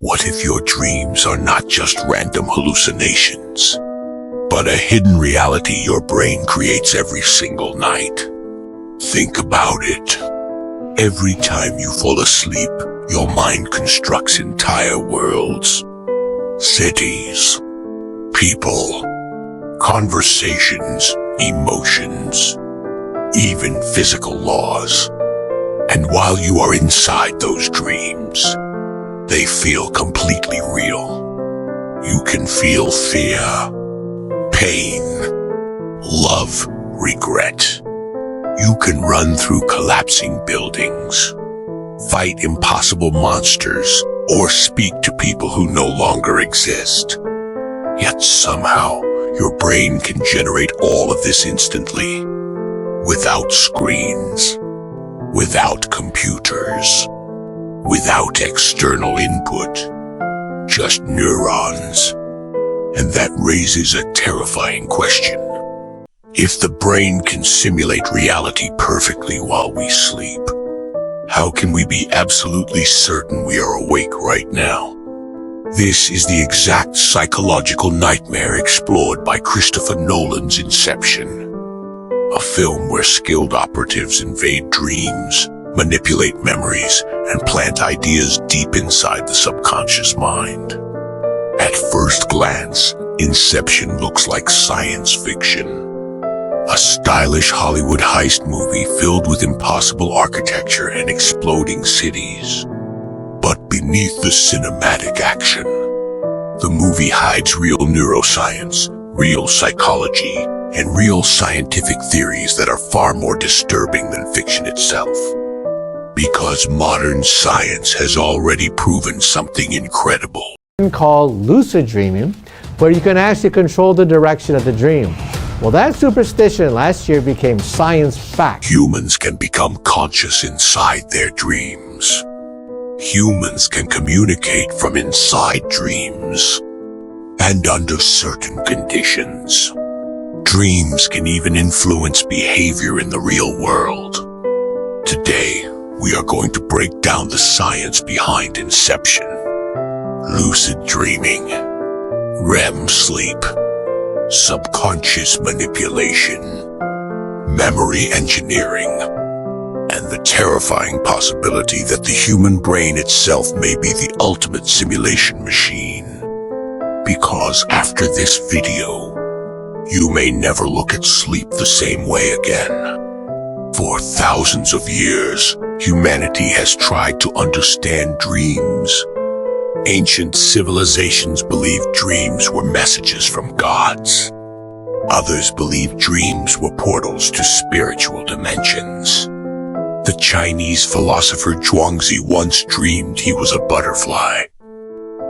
What if your dreams are not just random hallucinations, but a hidden reality your brain creates every single night? Think about it. Every time you fall asleep, your mind constructs entire worlds, cities, people, conversations, emotions, even physical laws. And while you are inside those dreams, they feel completely real. You can feel fear, pain, love, regret. You can run through collapsing buildings, fight impossible monsters, or speak to people who no longer exist. Yet somehow, your brain can generate all of this instantly, without screens, without computers, without external input, just neurons. And that raises a terrifying question. If the brain can simulate reality perfectly while we sleep, how can we be absolutely certain we are awake right now? This is the exact psychological nightmare explored by Christopher Nolan's Inception, a film where skilled operatives invade dreams, manipulate memories, and plant ideas deep inside the subconscious mind. At first glance, Inception looks like science fiction. A stylish Hollywood heist movie filled with impossible architecture and exploding cities. But beneath the cinematic action, the movie hides real neuroscience, real psychology, and real scientific theories that are far more disturbing than fiction itself. Because modern science has already proven something incredible. Called lucid dreaming, where you can actually control the direction of the dream. Well, that superstition last year became science fact. Humans can become conscious inside their dreams. Humans can communicate from inside dreams. And under certain conditions, dreams can even influence behavior in the real world. Today, we are going to break down the science behind Inception, lucid dreaming, REM sleep, subconscious manipulation, memory engineering, and the terrifying possibility that the human brain itself may be the ultimate simulation machine. Because after this video, you may never look at sleep the same way again. For thousands of years, humanity has tried to understand dreams. Ancient civilizations believed dreams were messages from gods. Others believed dreams were portals to spiritual dimensions. The Chinese philosopher Zhuangzi once dreamed he was a butterfly.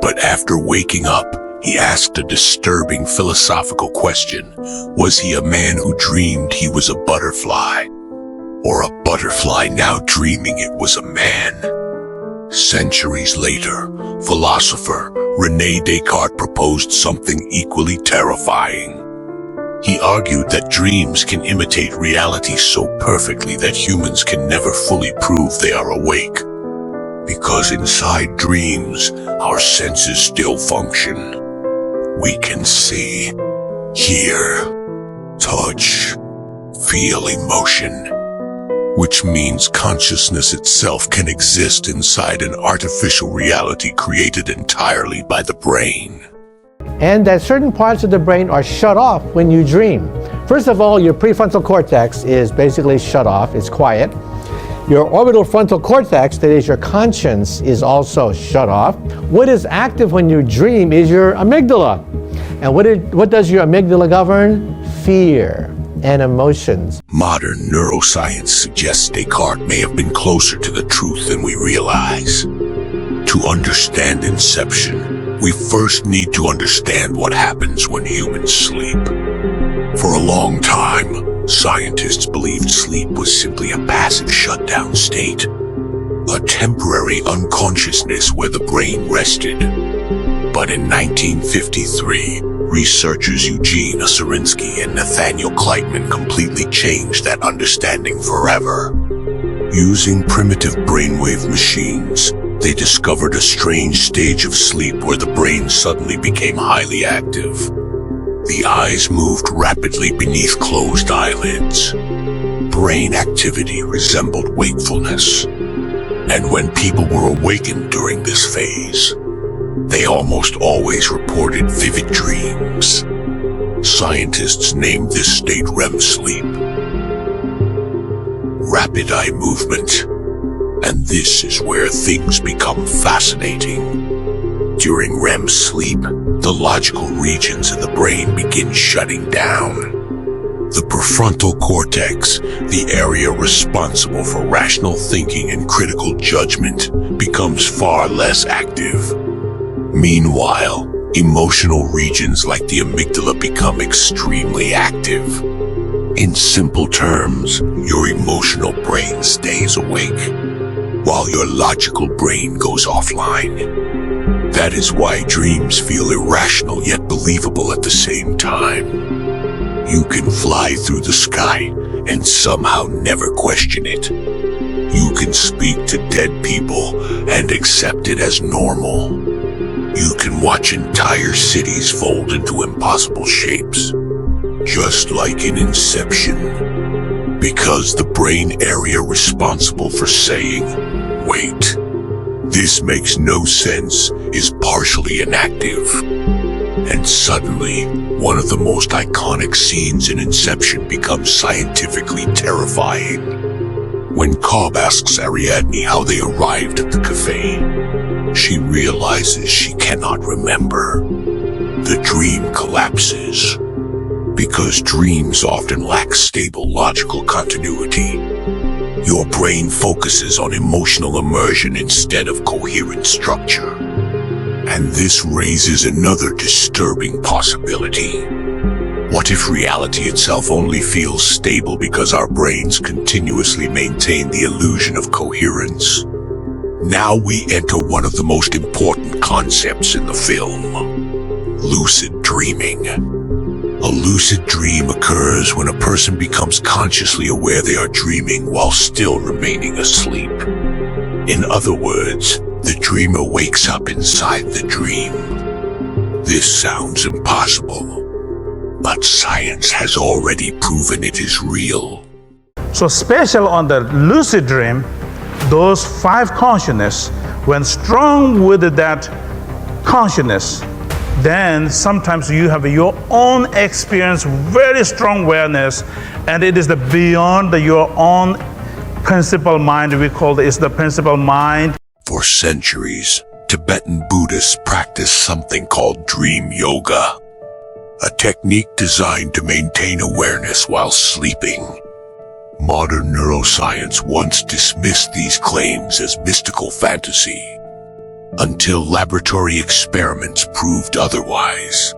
But after waking up, he asked a disturbing philosophical question. Was he a man who dreamed he was a butterfly? Or a butterfly now dreaming it was a man? Centuries later, philosopher René Descartes proposed something equally terrifying. He argued that dreams can imitate reality so perfectly that humans can never fully prove they are awake. Because inside dreams, our senses still function. We can see, hear, touch, feel emotion. Which means consciousness itself can exist inside an artificial reality created entirely by the brain. And that certain parts of the brain are shut off when you dream. First of all, your prefrontal cortex is basically shut off, it's quiet. Your orbital frontal cortex, that is your conscience, is also shut off. What is active when you dream is your amygdala. And what does your amygdala govern? Fear and emotions. Modern neuroscience suggests Descartes may have been closer to the truth than we realize. To understand Inception, we first need to understand what happens when humans sleep. For a long time, scientists believed sleep was simply a passive shutdown state, a temporary unconsciousness where the brain rested. But in 1953, researchers Eugene Osirinsky and Nathaniel Kleitman completely changed that understanding forever. Using primitive brainwave machines, They discovered a strange stage of sleep where the brain suddenly became highly active. The eyes moved rapidly beneath closed eyelids. Brain activity resembled wakefulness. And when people were awakened during this phase, they almost always reported vivid dreams. Scientists named this state REM sleep. Rapid eye movement. And this is where things become fascinating. During REM sleep, the logical regions in the brain begin shutting down. The prefrontal cortex, the area responsible for rational thinking and critical judgment, becomes far less active. Meanwhile, emotional regions like the amygdala become extremely active. In simple terms, your emotional brain stays awake, while your logical brain goes offline. That is why dreams feel irrational yet believable at the same time. You can fly through the sky and somehow never question it. You can speak to dead people and accept it as normal. You can watch entire cities fold into impossible shapes, just like in Inception. Because the brain area responsible for saying, "Wait, this makes no sense," is partially inactive. And suddenly, one of the most iconic scenes in Inception becomes scientifically terrifying. When Cobb asks Ariadne how they arrived at the cafe, she realizes she cannot remember. The dream collapses. Because dreams often lack stable logical continuity. Your brain focuses on emotional immersion instead of coherent structure. And this raises another disturbing possibility. What if reality itself only feels stable because our brains continuously maintain the illusion of coherence? Now we enter one of the most important concepts in the film: lucid dreaming. A lucid dream occurs when a person becomes consciously aware they are dreaming while still remaining asleep. In other words, the dreamer wakes up inside the dream. This sounds impossible, but science has already proven it is real. So special on the lucid dream, those five consciousness, when strong with that consciousness, then sometimes you have your own experience, very strong awareness, and it is the beyond your own principal mind. We call it the principal mind. For centuries, Tibetan Buddhists practiced something called dream yoga, a technique designed to maintain awareness while sleeping. Modern neuroscience once dismissed these claims as mystical fantasy, until laboratory experiments proved otherwise.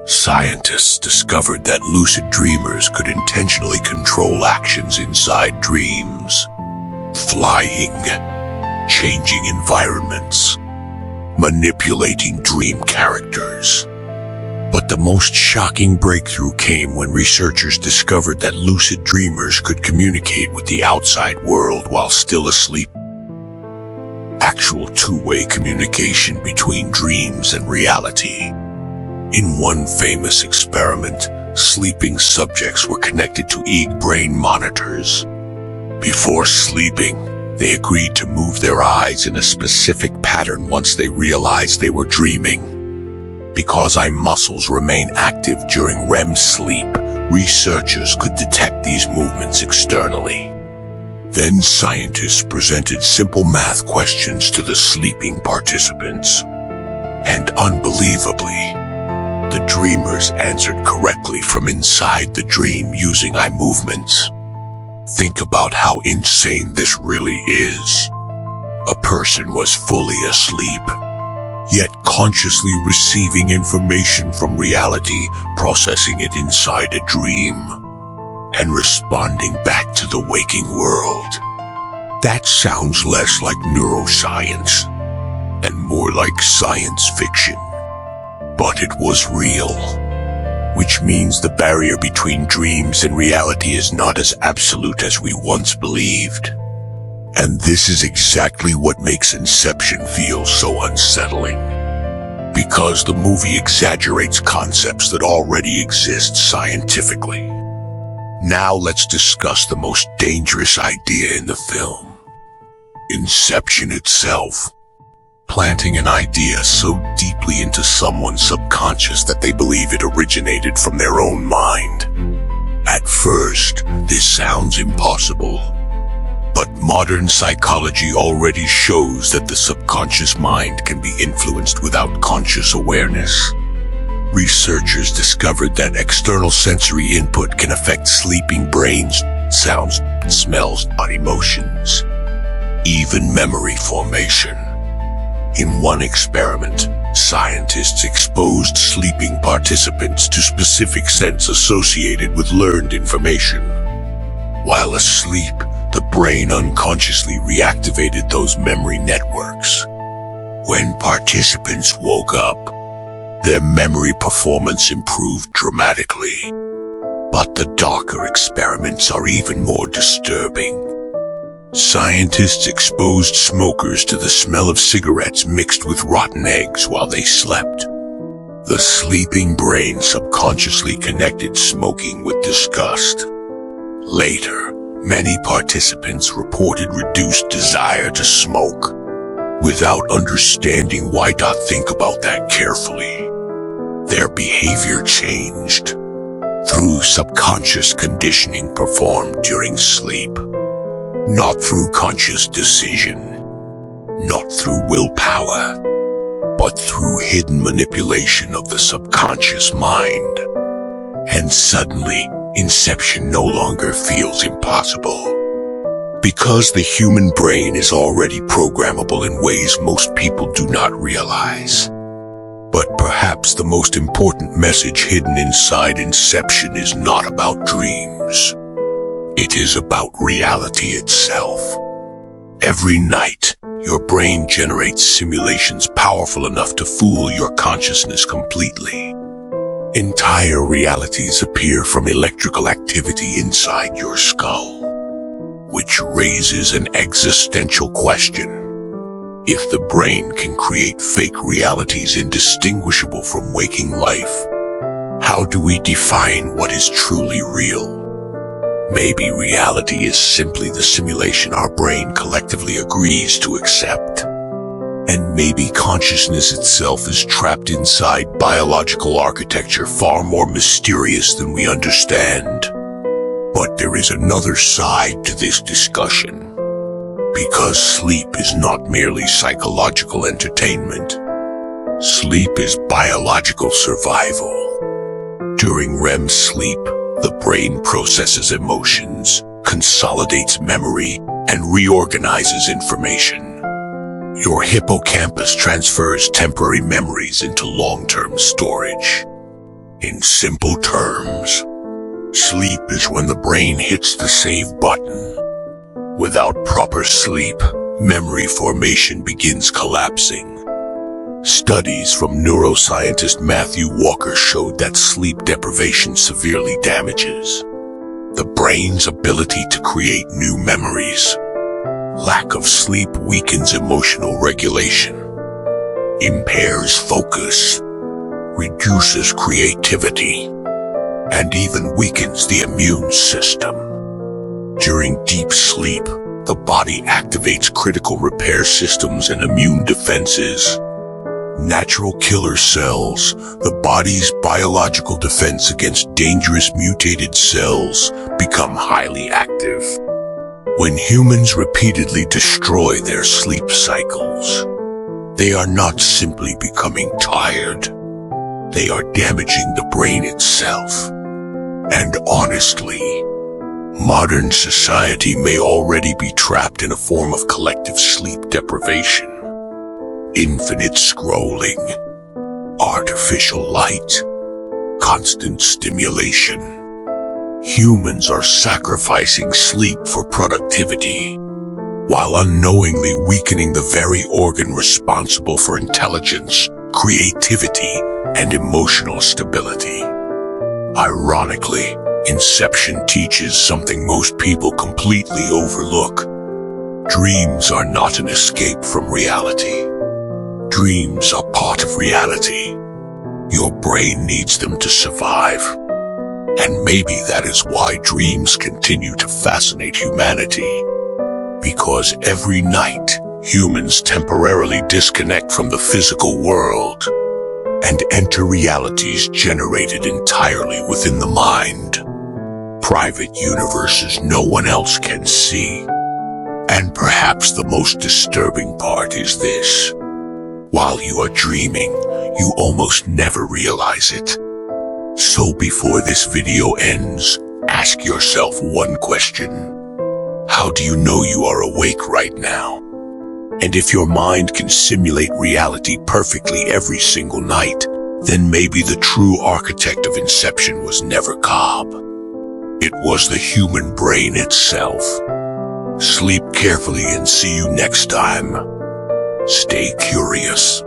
Scientists discovered that lucid dreamers could intentionally control actions inside dreams, flying, changing environments, manipulating dream characters. But the most shocking breakthrough came when researchers discovered that lucid dreamers could communicate with the outside world while still asleep. Actual two-way communication between dreams and reality. In one famous experiment, sleeping subjects were connected to EEG brain monitors. Before sleeping, they agreed to move their eyes in a specific pattern once they realized they were dreaming. Because eye muscles remain active during REM sleep, researchers could detect these movements externally. Then scientists presented simple math questions to the sleeping participants. And unbelievably, the dreamers answered correctly from inside the dream using eye movements. Think about how insane this really is. A person was fully asleep, yet consciously receiving information from reality, processing it inside a dream, and responding back to the waking world. That sounds less like neuroscience and more like science fiction. But it was real, which means the barrier between dreams and reality is not as absolute as we once believed. And this is exactly what makes Inception feel so unsettling. Because the movie exaggerates concepts that already exist scientifically. Now let's discuss the most dangerous idea in the film. Inception itself. Planting an idea so deeply into someone's subconscious that they believe it originated from their own mind. At first, this sounds impossible. But modern psychology already shows that the subconscious mind can be influenced without conscious awareness. Researchers discovered that external sensory input can affect sleeping brains, sounds, smells, and emotions, even memory formation. In one experiment, scientists exposed sleeping participants to specific scents associated with learned information. While asleep, the brain unconsciously reactivated those memory networks. When participants woke up, their memory performance improved dramatically. But the darker experiments are even more disturbing. Scientists exposed smokers to the smell of cigarettes mixed with rotten eggs while they slept. The sleeping brain subconsciously connected smoking with disgust. Later, many participants reported reduced desire to smoke. Without understanding why not think about that carefully, their behavior changed through subconscious conditioning performed during sleep. Not through conscious decision, not through willpower, but through hidden manipulation of the subconscious mind. And suddenly, Inception no longer feels impossible. Because the human brain is already programmable in ways most people do not realize. But perhaps the most important message hidden inside Inception is not about dreams. It is about reality itself. Every night, your brain generates simulations powerful enough to fool your consciousness completely. Entire realities appear from electrical activity inside your skull, which raises an existential question. If the brain can create fake realities indistinguishable from waking life, how do we define what is truly real? Maybe reality is simply the simulation our brain collectively agrees to accept. And maybe consciousness itself is trapped inside biological architecture far more mysterious than we understand. But there is another side to this discussion. Because sleep is not merely psychological entertainment. Sleep is biological survival. During REM sleep, the brain processes emotions, consolidates memory, and reorganizes information. Your hippocampus transfers temporary memories into long-term storage. In simple terms, sleep is when the brain hits the save button. Without proper sleep, memory formation begins collapsing. Studies from neuroscientist Matthew Walker showed that sleep deprivation severely damages the brain's ability to create new memories. Lack of sleep weakens emotional regulation, impairs focus, reduces creativity, and even weakens the immune system. During deep sleep, the body activates critical repair systems and immune defenses. Natural killer cells, the body's biological defense against dangerous mutated cells, become highly active. When humans repeatedly destroy their sleep cycles, they are not simply becoming tired. They are damaging the brain itself. And honestly, modern society may already be trapped in a form of collective sleep deprivation. Infinite scrolling, artificial light, constant stimulation. Humans are sacrificing sleep for productivity, while unknowingly weakening the very organ responsible for intelligence, creativity, and emotional stability. Ironically, Inception teaches something most people completely overlook. Dreams are not an escape from reality. Dreams are part of reality. Your brain needs them to survive. And maybe that is why dreams continue to fascinate humanity. Because every night, humans temporarily disconnect from the physical world and enter realities generated entirely within the mind. Private universes no one else can see. And perhaps the most disturbing part is this. While you are dreaming, you almost never realize it. So before this video ends, ask yourself one question. How do you know you are awake right now? And if your mind can simulate reality perfectly every single night, then maybe the true architect of Inception was never Cobb. It was the human brain itself. Sleep carefully and see you next time. Stay curious.